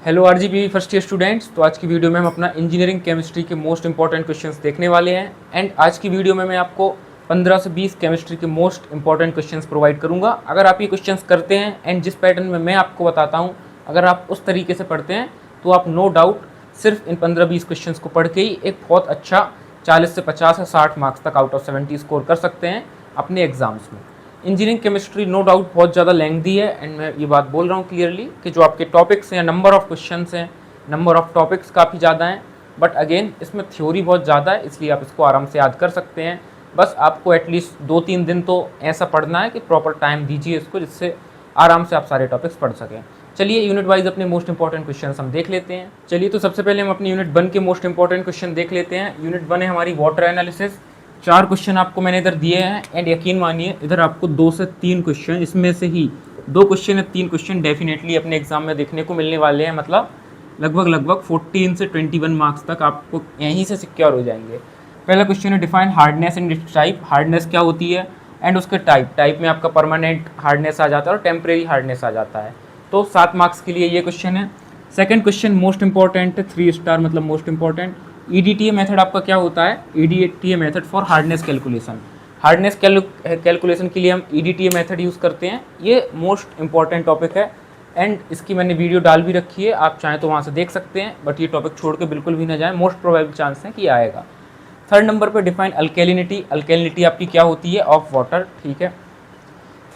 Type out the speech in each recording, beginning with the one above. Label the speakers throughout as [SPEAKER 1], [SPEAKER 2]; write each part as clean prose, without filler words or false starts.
[SPEAKER 1] Hello RGB first year students. तो आज की वीडियो में हम अपना इंजीनियरिंग केमिस्ट्री के मोस्ट इंपॉर्टेंट क्वेश्चंस देखने वाले हैं। एंड आज की वीडियो में मैं आपको 15 से 20 केमिस्ट्री के मोस्ट इंपॉर्टेंट क्वेश्चंस प्रोवाइड करूंगा। अगर आप ये क्वेश्चंस करते हैं एंड जिस पैटर्न में मैं आपको बताता हूँ, अगर आप उस तरीके से पढ़ते हैं तो आप नो डाउट सिर्फ इन 15-20 क्वेश्चन को पढ़ के ही एक बहुत अच्छा 40 से 50 या 60 मार्क्स तक आउट ऑफ 70 स्कोर कर सकते हैं अपने एग्जाम्स में। इंजीनियरिंग केमिस्ट्री नो डाउट बहुत ज़्यादा लेंथी है एंड मैं ये बात बोल रहा हूँ क्लियरली कि जो आपके टॉपिक्स हैं, नंबर ऑफ क्वेश्चंस हैं, नंबर ऑफ टॉपिक्स काफ़ी ज़्यादा हैं, बट अगेन इसमें थ्योरी बहुत ज़्यादा है, इसलिए आप इसको आराम से याद कर सकते हैं। बस आपको एटलीस्ट 2-3 दिन तो ऐसा पढ़ना है कि प्रॉपर टाइम दीजिए इसको, जिससे आराम से आप सारे टॉपिक्स पढ़ सकें। चलिए यूनिट वाइज अपने मोस्ट इंपॉर्टेंट क्वेश्चन हम देख लेते हैं। चलिए तो सबसे पहले हम अपनी यूनिट 1 के मोस्ट इंपॉर्टेंट क्वेश्चन देख लेते हैं। यूनिट 1 है हमारी वाटर एनालिसिस। 4 क्वेश्चन आपको मैंने इधर दिए हैं एंड यकीन मानिए इधर आपको 2 से 3 क्वेश्चन, इसमें से ही 2 क्वेश्चन या 3 क्वेश्चन डेफिनेटली अपने एग्जाम में देखने को मिलने वाले हैं। मतलब लगभग 14 से 21 मार्क्स तक आपको यहीं से सिक्योर हो जाएंगे। पहला क्वेश्चन है define hardness and it's type. Hardness क्या होती है एंड उसके टाइप में आपका परमानेंट हार्डनेस आ जाता है और टेम्परेरी हार्डनेस आ जाता है। तो 7 मार्क्स के लिए ये क्वेश्चन है। सेकंड क्वेश्चन मोस्ट इंपॉर्टेंट है, 3 स्टार मतलब मोस्ट इंपॉर्टेंट। EDTA मेथड आपका क्या होता है? EDTA method for hardness calculation. Hardness calculation के लिए हम EDTA मेथड यूज़ करते हैं। ये मोस्ट इंपॉर्टेंट टॉपिक है एंड इसकी मैंने वीडियो डाल भी रखी है, आप चाहें तो वहाँ से देख सकते हैं, बट ये टॉपिक छोड़ के बिल्कुल भी ना जाएं, मोस्ट प्रोबेबल चांस है कि आएगा। थर्ड नंबर पर डिफाइन अल्केलिनिटी। अल्केलिनिटी आपकी क्या होती है? ऑफ वाटर, ठीक है।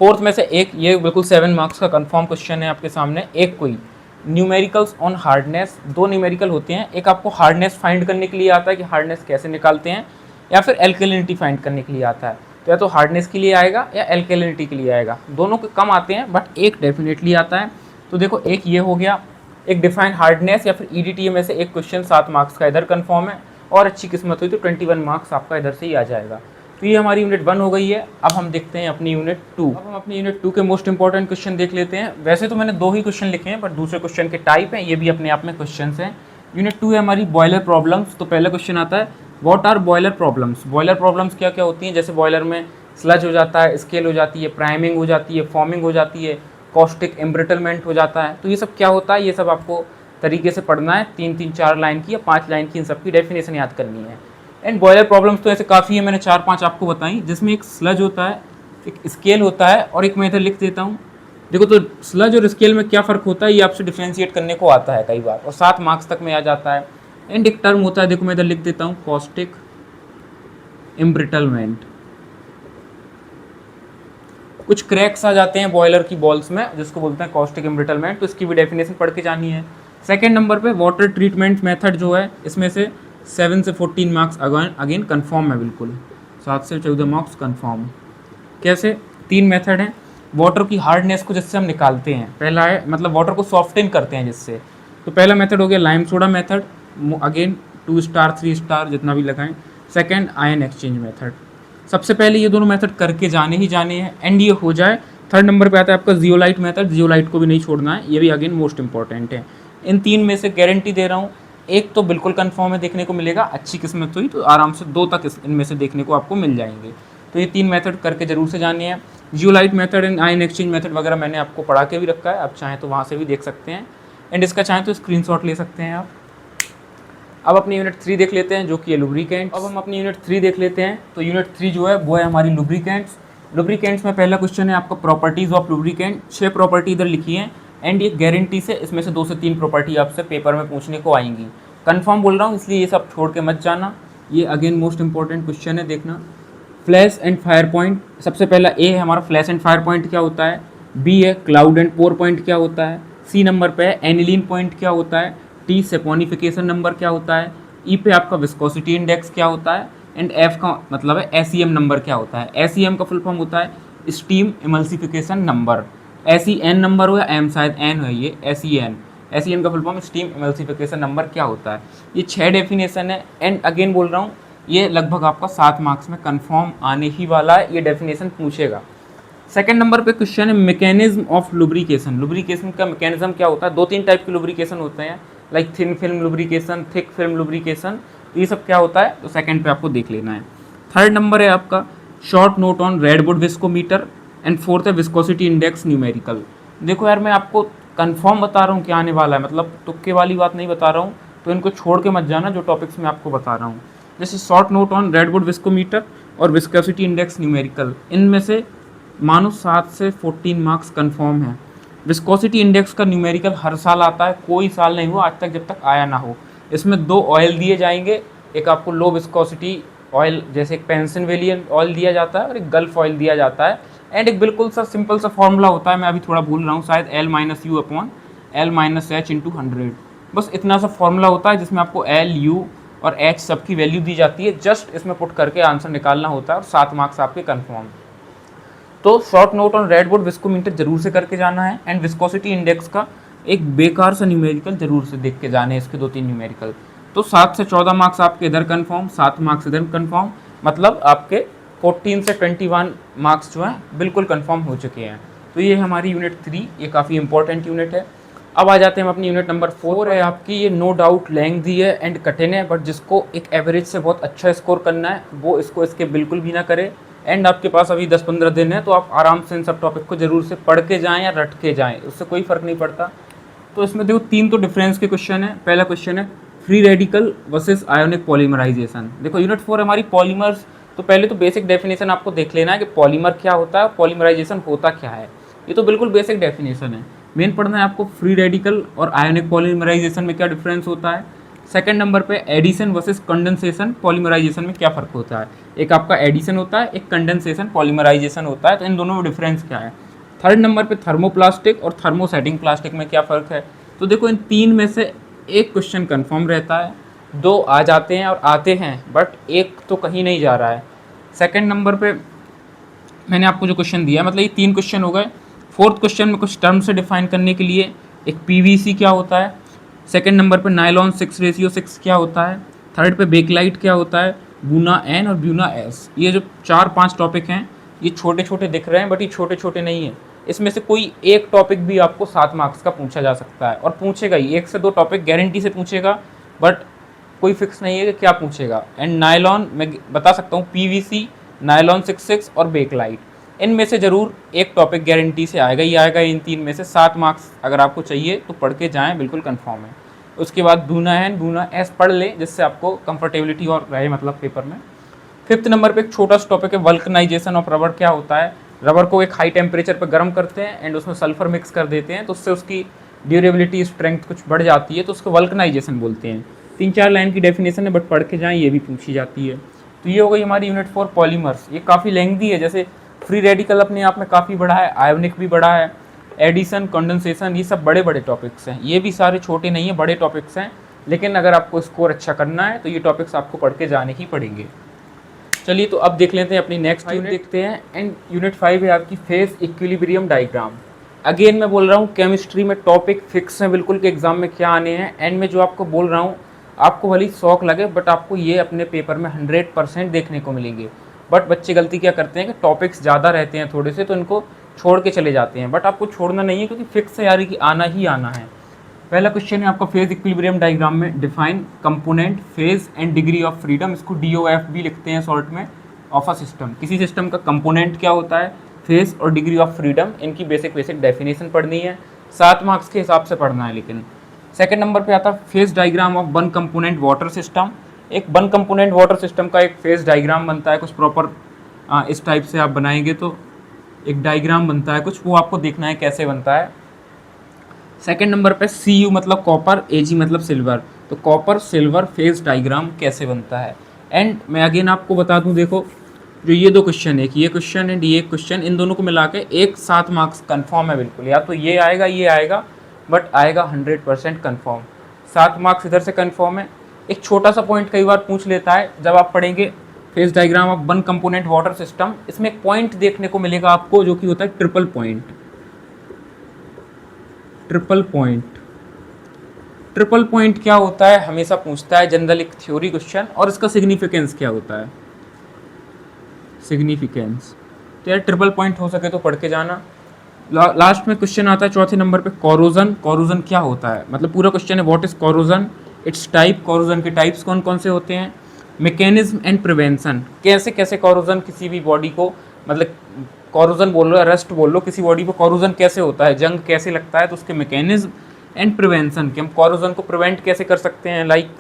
[SPEAKER 1] फोर्थ में से एक, ये बिल्कुल 7 मार्क्स का कंफर्म क्वेश्चन है आपके सामने। एक कोई न्यूमेरिकल्स ऑन हार्डनेस, 2 न्यूमेरिकल होते हैं। एक आपको हार्डनेस फाइंड करने के लिए आता है कि हार्डनेस कैसे निकालते हैं, या फिर एल्केलिनिटी फाइंड करने के लिए आता है। तो या तो हार्डनेस के लिए आएगा या एल्केलिनिटी के लिए आएगा, दोनों के कम आते हैं बट एक डेफिनेटली आता है। तो देखो एक ये हो गया, एक डिफाइन हार्डनेस या फिर EDTA में से एक क्वेश्चन 7 मार्क्स का इधर कन्फर्म है, और अच्छी किस्मत हुई तो 21 मार्क्स आपका इधर से ही आ जाएगा। तो ये हमारी यूनिट 1 हो गई है। अब हम देखते हैं अपनी यूनिट 2। अब हम अपनी यूनिट 2 के मोस्ट इंपॉर्टेंट क्वेश्चन देख लेते हैं। वैसे तो मैंने 2 ही क्वेश्चन लिखे हैं, बट दूसरे क्वेश्चन के टाइप हैं, ये भी अपने आप में क्वेश्चन हैं। यूनिट 2 है हमारी बॉयलर प्रॉब्लम्स। तो पहला क्वेश्चन आता है what are boiler problems. Boiler problems क्या क्या होती हैं? जैसे बॉयलर में स्लज हो जाता है, स्केल हो जाती है, प्राइमिंग हो जाती है, फॉर्मिंग हो जाती है, कॉस्टिक एम्ब्रिटलमेंट हो जाता है। तो ये सब क्या होता है, ये सब आपको तरीके से पढ़ना है। 3-4 लाइन की या 5 लाइन की इन सब की डेफिनेशन याद करनी है। एंड बॉयलर प्रॉब्लम्स तो ऐसे काफ़ी है, मैंने 4-5 आपको बताई, जिसमें एक स्लज होता है, एक स्केल होता है, और एक मैं इधर लिख देता हूँ। देखो तो स्लज और स्केल में क्या फ़र्क होता है ये आपसे डिफ्रेंशिएट करने को आता है कई बार, और 7 मार्क्स तक में आ जाता है। एंड एक टर्म होता है, देखो मैं इधर लिख देता हूँ, कॉस्टिक एम्ब्रिटलमेंट। कुछ क्रैक्स आ जाते हैं बॉयलर की बॉल्स में, जिसको बोलते हैं कॉस्टिक एम्ब्रिटलमेंट, तो इसकी भी डेफिनेशन पढ़ के जानी है। सेकेंड नंबर पे वाटर ट्रीटमेंट मेथड जो है, इसमें से 7 से 14 मार्क्स अगेन कन्फर्म है, बिल्कुल 7 से 14 मार्क्स कन्फर्म। कैसे? 3 मेथड हैं वाटर की हार्डनेस को जिससे हम निकालते हैं। पहला है मतलब वाटर को सॉफ्टन करते हैं जिससे, तो पहला मेथड हो गया lime soda method, again 2 star 3 star जितना भी लगाएं। Second ion exchange method. सबसे पहले ये दोनों मेथड करके जाने ही जाने हैं, एंड ये हो जाए। थर्ड नंबर पे आता है आपका जियोलाइट मेथड। जियोलाइट को भी नहीं छोड़ना है, ये भी अगेन मोस्ट इंपॉर्टेंट है। इन 3 में से गारंटी दे रहा हूँ, एक तो बिल्कुल कंफर्म है देखने को मिलेगा, अच्छी किस्मत हुई तो आराम से 2 तक इनमें से देखने को आपको मिल जाएंगे। तो ये 3 मेथड करके जरूर से जाने हैं। Zeolite method and ion exchange method वगैरह मैंने आपको पढ़ा के भी रखा है, आप चाहें तो वहाँ से भी देख सकते हैं, एंड इसका चाहें तो स्क्रीनशॉट ले सकते हैं आप। अब अपनी यूनिट 3 देख लेते हैं, जो कि है लुब्रिकेंट्स। अब हम अपनी यूनिट 3 देख लेते हैं। तो यूनिट 3 जो है वो है हमारी लुब्रिकेंट्स। लुब्रिकेंट्स में पहला क्वेश्चन है आपका प्रॉपर्टीज़ ऑफ लुब्रिकेंट। 6 प्रॉपर्टी इधर लिखी है, एंड ये गारंटी से इसमें से 2 से 3 प्रॉपर्टी आपसे पेपर में पूछने को आएंगी। कंफर्म बोल रहा हूँ, इसलिए ये सब छोड़ के मत जाना। ये अगेन मोस्ट इंपॉर्टेंट क्वेश्चन है, देखना। फ्लैश एंड फायर पॉइंट, सबसे पहला ए है हमारा, फ्लैश एंड फायर पॉइंट क्या होता है। बी है क्लाउड एंड पोर पॉइंट क्या होता है। सी नंबर पे है एनिलीन पॉइंट क्या होता है। टी सेपोनिफिकेशन नंबर क्या होता है। ई पे आपका विस्कोसिटी इंडेक्स क्या होता है। एंड एफ का मतलब है SEM नंबर क्या होता है। SEM का फुल फॉर्म होता है steam emulsification number. SEN number हो या एम, शायद एन है ये, SEN का full form steam emulsification number क्या होता है। ये 6 डेफिनेशन है, एंड अगेन बोल रहा हूँ ये लगभग आपका 7 मार्क्स में कंफर्म आने ही वाला है, ये डेफिनेशन पूछेगा। सेकंड नंबर पे क्वेश्चन है मैकेनिज्म ऑफ लुब्रिकेशन। लुब्रिकेशन का मैकेनिज्म क्या होता है? 2-3 टाइप के लुब्रिकेशन होते हैं, like thin film lubrication, thick film lubrication. तो ये सब क्या होता है, तो सेकंड पे आपको देख लेना है। थर्ड नंबर है आपका short note on redwood viscometer, and fourth है विस्कोसिटी इंडेक्स न्यूमेरिकल। देखो यार मैं आपको कंफर्म बता रहा हूँ क्या आने वाला है, मतलब तुक्के वाली बात नहीं बता रहा हूँ, तो इनको छोड़ के मत जाना जो टॉपिक्स मैं आपको बता रहा हूँ। जैसे short note on redwood viscometer और विस्कोसिटी इंडेक्स न्यूमेरिकल, इनमें से मानो 7 से 14 मार्क्स कंफर्म है। विस्कोसिटी इंडेक्स का न्यूमेरिकल हर साल आता है, कोई साल नहीं हुआ आज तक जब तक आया ना हो। इसमें 2 ऑयल दिए जाएंगे, एक आपको लो विस्कोसिटी ऑयल जैसे एक पेंसिलवेनियन ऑयल दिया जाता है और एक गल्फ ऑयल दिया जाता है, एंड एक बिल्कुल सा सिंपल सा फॉर्मूला होता है, मैं अभी थोड़ा भूल रहा हूँ शायद L - U upon L - H into 100। बस इतना सा फॉर्मूला होता है जिसमें आपको L, U और H सबकी वैल्यू दी जाती है, जस्ट इसमें पुट करके आंसर निकालना होता है और 7 मार्क्स आपके कन्फर्म। तो short note on redwood viscometer जरूर से करके जाना है, एंड विस्कोसिटी इंडेक्स का एक बेकार सा न्यूमेरिकल जरूर से देख के जाने हैं, इसके 2-3 न्यूमेरिकल। तो 7 से 14 मार्क्स आपके इधर कन्फर्म, 7 मार्क्स इधर कन्फर्म, मतलब आपके 14 से 21 मार्क्स जो हैं बिल्कुल कन्फर्म हो चुके हैं। तो ये हमारी यूनिट 3, ये काफ़ी इंपॉर्टेंट यूनिट है। अब आ जाते हैं हम अपनी यूनिट नंबर 4 है आपकी, ये नो डाउट लेंथी है एंड कठिन है, बट जिसको एक एवरेज से बहुत अच्छा स्कोर करना है वो इसको इसके बिल्कुल भी ना करे। एंड आपके पास अभी 10-15 दिन है, तो आप आराम से इन सब टॉपिक को जरूर से पढ़ के जाएँ या रट के जाएँ, उससे कोई फ़र्क नहीं पड़ता। तो इसमें देखो 3 तो डिफरेंस के क्वेश्चन है। पहला क्वेश्चन है free radical versus ionic polymerization. देखो यूनिट 4 हमारी पॉलीमर्स, तो पहले तो बेसिक डेफिनेशन आपको देख लेना है कि पॉलीमर क्या होता है, पॉलीमराइजेशन होता क्या है, ये तो बिल्कुल बेसिक डेफिनेशन है। मेन पढ़ना है आपको फ्री रेडिकल और आयोनिक पॉलीमराइजेशन में क्या डिफरेंस होता है। सेकंड नंबर पे एडिशन वर्सेस कंडेंसेशन पॉलीमराइजेशन में क्या फ़र्क होता है, एक आपका एडिशन होता है, एक कंडेंसेशन पॉलीमराइजेशन होता है, तो इन दोनों में डिफरेंस क्या है। थर्ड नंबर पे थर्मोप्लास्टिक और थर्मोसेटिंग प्लास्टिक में क्या फ़र्क है। तो देखो इन 3 में से एक क्वेश्चन कंफर्म रहता है, 2 आ जाते हैं और आते हैं, बट एक तो कहीं नहीं जा रहा है। सेकंड नंबर पे मैंने आपको जो क्वेश्चन दिया, मतलब ये 3 क्वेश्चन हो गए। फोर्थ क्वेश्चन में कुछ टर्म से डिफाइन करने के लिए, एक पीवीसी क्या होता है, सेकंड नंबर पे नायलॉन 6:6 क्या होता है, थर्ड पे बेकलाइट क्या होता है, ब्यूना एन और ब्यूना एस। ये जो 4-5 टॉपिक हैं ये छोटे छोटे दिख रहे हैं, बट ये छोटे छोटे नहीं हैं। इसमें से कोई एक टॉपिक भी आपको 7 मार्क्स का पूछा जा सकता है, और पूछेगा ही, 1 से 2 टॉपिक गारंटी से पूछेगा, बट कोई फिक्स नहीं है कि क्या पूछेगा। एंड नायलॉन मैं बता सकता हूँ, पीवीसी, नायलॉन 6:6 और बेकलाइट, इनमें से ज़रूर एक टॉपिक गारंटी से आएगा ही आएगा। इन 3 में से 7 मार्क्स अगर आपको चाहिए तो पढ़ के जाएँ, बिल्कुल कंफर्म है। उसके बाद ब्यूना एन, ब्यूना एस पढ़ लें, जिससे आपको कंफर्टेबिलिटी और रहे मतलब पेपर में। फिफ्थ नंबर पे एक छोटा सा टॉपिक है वल्कनाइजेशन ऑफ रबर। क्या होता है, रबर को एक हाई टेम्परेचर पर गर्म करते हैं एंड उसमें सल्फर मिक्स कर देते हैं, तो उससे उसकी ड्यूरेबिलिटी स्ट्रेंथ कुछ बढ़ जाती है, तो उसको वल्कनाइजेशन बोलते हैं। 3-4 लाइन की डेफिनेशन है, बट पढ़ के जाएँ, ये भी पूछी जाती है। तो ये हो गई हमारी यूनिट 4 पॉलीमर्स। ये काफ़ी लेंथी है, जैसे फ्री रेडिकल अपने आप में काफ़ी बड़ा है, आयोनिक भी बड़ा है, एडिशन, कंडेंसेशन, ये सब बड़े बड़े टॉपिक्स हैं। ये भी सारे छोटे नहीं हैं, बड़े टॉपिक्स हैं, लेकिन अगर आपको स्कोर अच्छा करना है तो ये टॉपिक्स आपको पढ़ के जाने ही पड़ेंगे। चलिए तो अब देख लेते हैं अपनी नेक्स्ट यूनिट देखते हैं। एंड यूनिट 5 है आपकी फेज इक्विलिब्रियम डायग्राम। अगेन मैं बोल रहा हूँ केमिस्ट्री में टॉपिक फिक्स हैं बिल्कुल, के एग्जाम में क्या आने हैं। एंड में जो आपको बोल रहा हूँ, आपको भले शौक लगे, बट आपको ये अपने पेपर में 100% देखने को मिलेंगे। बट बच्चे गलती क्या करते हैं कि टॉपिक्स ज़्यादा रहते हैं थोड़े से, तो इनको छोड़ के चले जाते हैं, बट आपको छोड़ना नहीं है, क्योंकि फिक्स है यार कि आना ही आना है। पहला क्वेश्चन है आपका फेज इक्विलिब्रियम डायग्राम में define component, phase and degree of freedom, इसको DOF भी लिखते हैं शॉर्ट में, ऑफ अ सिस्टम। किसी सिस्टम का कंपोनेंट क्या होता है, फेज और डिग्री ऑफ फ्रीडम, इनकी बेसिक डेफिनेशन पढ़नी है, 7 मार्क्स के हिसाब से पढ़ना है। लेकिन सेकंड नंबर पे आता है phase diagram of one component water system. एक वन कंपोनेंट वाटर सिस्टम का एक फेज डायग्राम बनता है, कुछ प्रॉपर इस टाइप से आप बनाएंगे तो एक डायग्राम बनता है कुछ, वो आपको देखना है कैसे बनता है। सेकंड नंबर पे CU मतलब कॉपर, AG मतलब सिल्वर, तो कॉपर सिल्वर फेज डायग्राम कैसे बनता है। एंड मैं अगेन आपको बता दूं, देखो जो ये 2 क्वेश्चन है, कि ये क्वेश्चन एंड ये क्वेश्चन, इन दोनों को मिला के एक 7 मार्क्स कन्फर्म है बिल्कुल, या तो ये आएगा, बट आएगा 100% कन्फर्म। 7 मार्क्स इधर से कन्फर्म है। एक छोटा सा पॉइंट कई बार पूछ लेता है जब आप पढ़ेंगे phase diagram of one component water system, इसमें एक पॉइंट देखने को मिलेगा आपको, जो कि होता है ट्रिपल पॉइंट। ट्रिपल पॉइंट क्या होता है हमेशा पूछता है जनरल एक थ्योरी क्वेश्चन, और इसका सिग्निफिकेंस क्या होता है, सिग्निफिकेंस। तो यार ट्रिपल पॉइंट हो सके तो पढ़ के जाना। लास्ट में क्वेश्चन आता है चौथे नंबर पे कोरोजन। कोरोजन क्या होता है, मतलब पूरा क्वेश्चन है what is corrosion, it's type, corrosion के टाइप्स कौन कौन से होते हैं, मैकेनिज्म एंड प्रिवेंशन, कैसे कैसे कोरोजन किसी भी बॉडी को मतलब कॉरोजन बोल लो या रस्ट बोल लो, किसी बॉडी पे कॉरोजन कैसे होता है, जंग कैसे लगता है, तो उसके मैकेनिज्म एंड प्रिवेंशन कि हम कॉरोजन को प्रिवेंट कैसे कर सकते हैं। लाइक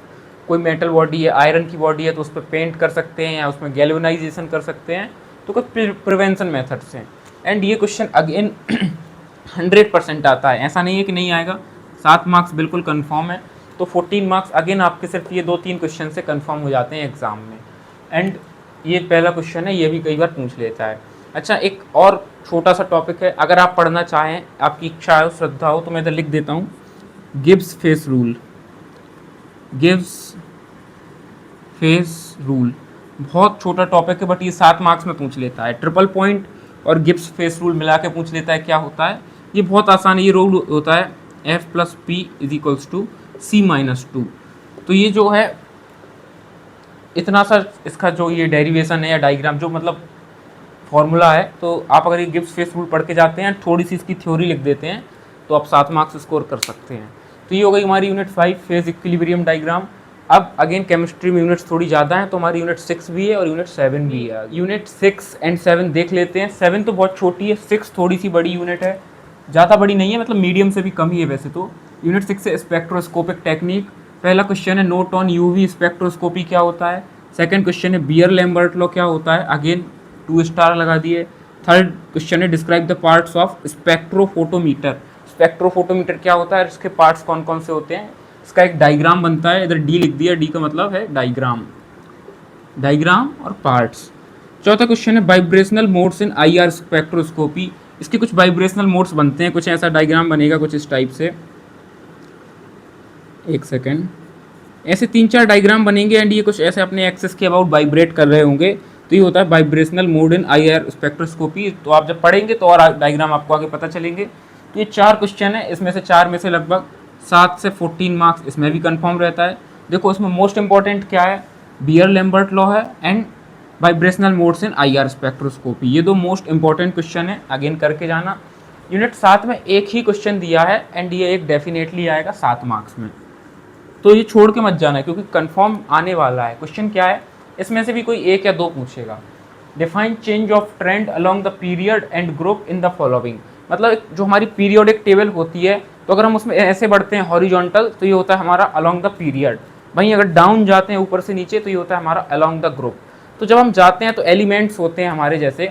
[SPEAKER 1] कोई मेटल बॉडी है, आयरन की बॉडी है, तो उस पर पेंट कर सकते हैं या उसमें गैल्वेनाइजेशन कर सकते हैं, तो कुछ प्रिवेंशन मेथड्स हैं। एंड ये क्वेश्चन अगेन 100% आता है, ऐसा नहीं है कि नहीं आएगा। 7 मार्क्स बिल्कुल कंफर्म है, तो 14 मार्क्स अगेन आपके सिर्फ ये 2-3 क्वेश्चन से कंफर्म हो जाते हैं एग्जाम में। एंड ये पहला क्वेश्चन है, ये भी कई बार पूछ लेता है। अच्छा, एक और छोटा सा टॉपिक है, अगर आप पढ़ना चाहें, आपकी इच्छा हो, श्रद्धा हो, तो मैं इधर लिख देता हूँ Gibbs face rule. Gibbs face rule बहुत छोटा टॉपिक है, बट ये 7 मार्क्स में पूछ लेता है। ट्रिपल पॉइंट और गिब्स फेस रूल मिला के पूछ लेता है क्या होता है। ये बहुत आसान है, ये रूल होता है F+P=C-2। तो ये जो है इतना सा इसका जो ये डेरिवेशन है या डायग्राम जो मतलब फॉर्मूला है, तो आप अगर ये गिब्स फेस रूल पढ़ के जाते हैं, थोड़ी सी इसकी थ्योरी लिख देते हैं, तो आप 7 मार्क्स स्कोर कर सकते हैं। तो ये हो गई हमारी यूनिट 5 फेज इक्विलिब्रियम डायग्राम। अब अगेन केमिस्ट्री में यूनिट्स थोड़ी ज़्यादा हैं, तो हमारी यूनिट 6 भी है और यूनिट 7 भी है। यूनिट 6 एंड 7 देख लेते हैं। 7 तो बहुत छोटी है, 6 थोड़ी सी बड़ी यूनिट है, ज़्यादा बड़ी नहीं है, मतलब मीडियम से भी कम ही है वैसे तो। यूनिट 6 से स्पेक्ट्रोस्कोपिक टेक्निक। पहला क्वेश्चन है नोट ऑन यूवी स्पेक्ट्रोस्कोपी क्या होता है। सेकंड क्वेश्चन है बियर लैम्बर्ट लॉ क्या होता है, अगेन 2 स्टार लगा दिए। थर्ड क्वेश्चन है describe the parts of spectrophotometer. Spectrophotometer क्या होता है, इसके पार्ट्स कौन कौन से होते हैं, इसका एक डायग्राम बनता है, इधर डी लिख दिया, डी का मतलब है डायग्राम, डायग्राम और पार्ट्स। चौथा क्वेश्चन है वाइब्रेशनल मोड्स इन आईआर स्पेक्ट्रोस्कोपी। इसके कुछ वाइब्रेशनल मोड्स बनते हैं, कुछ ऐसा डायग्राम बनेगा कुछ इस टाइप से, एक सेकेंड, ऐसे 3-4 डायग्राम बनेंगे एंड ये कुछ ऐसे अपने एक्सेस के अबाउट वाइब्रेट कर रहे होंगे, तो ये होता है vibrational mode in IR spectroscopy. तो आप जब पढ़ेंगे तो और डायग्राम आपको आगे पता चलेंगे। तो ये 4 क्वेश्चन है, इसमें से 4 में से लगभग 7 से 14 मार्क्स इसमें भी कंफर्म रहता है। देखो इसमें मोस्ट इंपॉर्टेंट क्या है, बियर लैम्बर्ट लॉ है and vibrational modes in IR spectroscopy, ये 2 मोस्ट इंपॉर्टेंट क्वेश्चन है, अगेन करके जाना। यूनिट 7 में एक ही क्वेश्चन दिया है एंड ये एक डेफिनेटली आएगा 7 मार्क्स में, तो ये छोड़ के मत जाना है क्योंकि कंफर्म आने वाला है। क्वेश्चन क्या है, इसमें से भी कोई 1 या 2 पूछेगा। Define change of trend along the period and group in the following. मतलब जो हमारी पीरियोडिक टेबल होती है, तो अगर हम उसमें ऐसे बढ़ते हैं हॉरिजॉन्टल, तो ये होता है हमारा अलोंग द पीरियड। वहीं अगर डाउन जाते हैं ऊपर से नीचे, तो ये होता है हमारा अलोंग द ग्रुप। तो जब हम जाते हैं तो एलिमेंट्स होते हैं हमारे, जैसे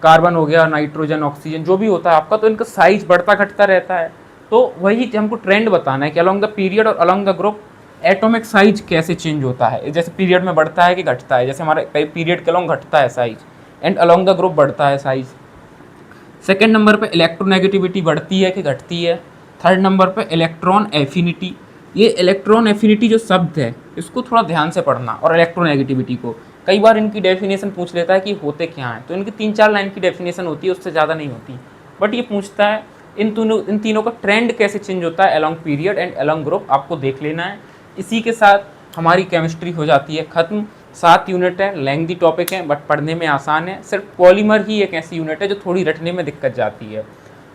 [SPEAKER 1] कार्बन हो गया, नाइट्रोजन, ऑक्सीजन, जो भी होता है आपका, तो इनका साइज बढ़ता घटता रहता है। तो वही हमको ट्रेंड बताना है कि अलोंग द पीरियड और along the group atomic size कैसे चेंज होता है, जैसे पीरियड में बढ़ता है कि घटता है, जैसे हमारा पीरियड के अलोंग घटता है size and along the group बढ़ता है साइज। सेकेंड नंबर पे इलेक्ट्रोनेगेटिविटी बढ़ती है कि घटती है। थर्ड नंबर पे इलेक्ट्रॉन एफिनिटी। ये इलेक्ट्रॉन एफिनिटी जो शब्द है इसको थोड़ा ध्यान से पढ़ना, और इलेक्ट्रोनेगेटिविटी को कई बार इनकी डेफिनेशन पूछ लेता है कि होते क्या हैं, तो इनकी 3-4 लाइन की डेफिनेशन होती है, उससे ज़्यादा नहीं होती, बट ये पूछता है इन तीनों का ट्रेंड कैसे चेंज होता है along period and along group, आपको देख लेना है। इसी के साथ हमारी केमिस्ट्री हो जाती है ख़त्म। 7 यूनिट है, लेंथी टॉपिक है बट पढ़ने में आसान है। सिर्फ पॉलीमर ही एक ऐसी यूनिट है जो थोड़ी रटने में दिक्कत जाती है।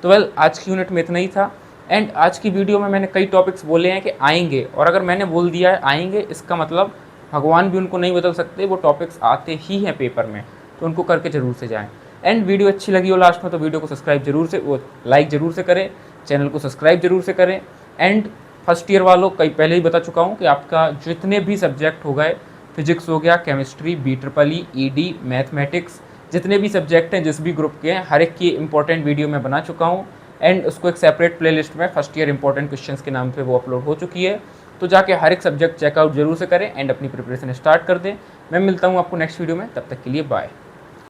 [SPEAKER 1] तो वेल, आज की यूनिट में इतना ही था। एंड आज की वीडियो में मैंने कई टॉपिक्स बोले हैं कि आएंगे, और अगर मैंने बोल दिया है आएंगे, इसका मतलब भगवान भी उनको नहीं बदल सकते, वो टॉपिक्स आते ही हैं पेपर में, तो उनको करके ज़रूर से जाएँ। एंड वीडियो अच्छी लगी हो लास्ट में, तो वीडियो को सब्सक्राइब जरूर से, वो लाइक ज़रूर से करें, चैनल को सब्सक्राइब जरूर से करें। एंड फर्स्ट ईयर वालों, कई पहले ही बता चुका हूँ कि आपका जितने भी सब्जेक्ट हो गए, फिजिक्स हो गया, केमिस्ट्री, BEE, ED, मैथमेटिक्स, जितने भी सब्जेक्ट हैं जिस भी ग्रुप के हैं, हर एक की इंपॉर्टेंट वीडियो मैं बना चुका हूँ। एंड उसको एक सेपरेट प्लेलिस्ट में फर्स्ट ईयर इंपॉर्टेंट क्वेश्चंस के नाम पे वो अपलोड हो चुकी है, तो जाके हर एक सब्जेक्ट चेकआउट जरूर से करें एंड अपनी प्रिपरेशन स्टार्ट कर दें। मैं मिलता हूँ आपको नेक्स्ट वीडियो में, तब तक के लिए बाय।